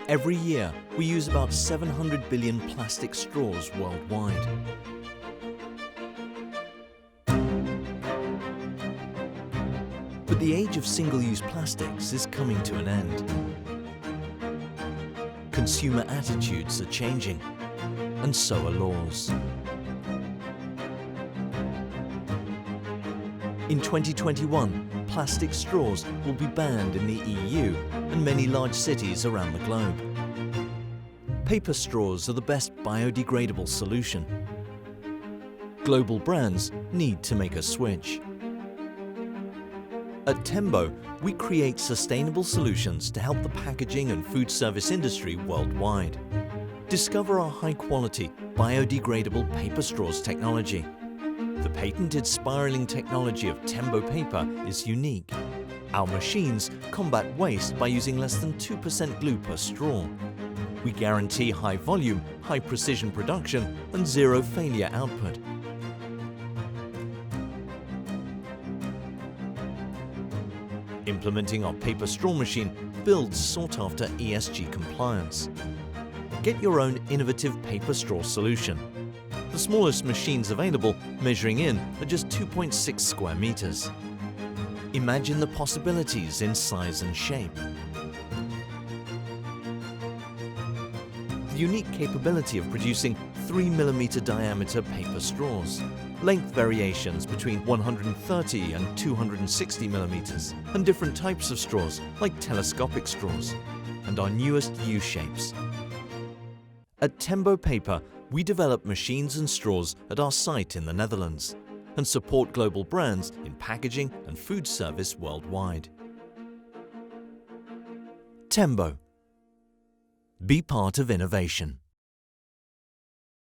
Every year, we use about 700 billion plastic straws worldwide. But the age of single-use plastics is coming to an end. Consumer attitudes are changing, and so are laws. In 2021, plastic straws will be banned in the EU and many large cities around the globe. Paper straws are the best biodegradable solution. Global brands need to make a switch. At Tembo, we create sustainable solutions to help the packaging and food service industry worldwide. Discover our high-quality, biodegradable paper straws technology. The patented spiraling technology of Tembo Paper is unique. Our machines combat waste by using less than 2% glue per straw. We guarantee high volume, high precision production and zero failure output. Implementing our paper straw machine builds sought-after ESG compliance. Get your own innovative paper straw solution. The smallest machines available, measuring in at just 2.6 square meters. Imagine the possibilities in size and shape. The unique capability of producing 3 mm diameter paper straws, length variations between 130 and 260 mm, and different types of straws like telescopic straws, and our newest U-shapes. At Tembo Paper, we develop machines and straws at our site in the Netherlands and support global brands in packaging and food service worldwide. Tembo. Be part of innovation.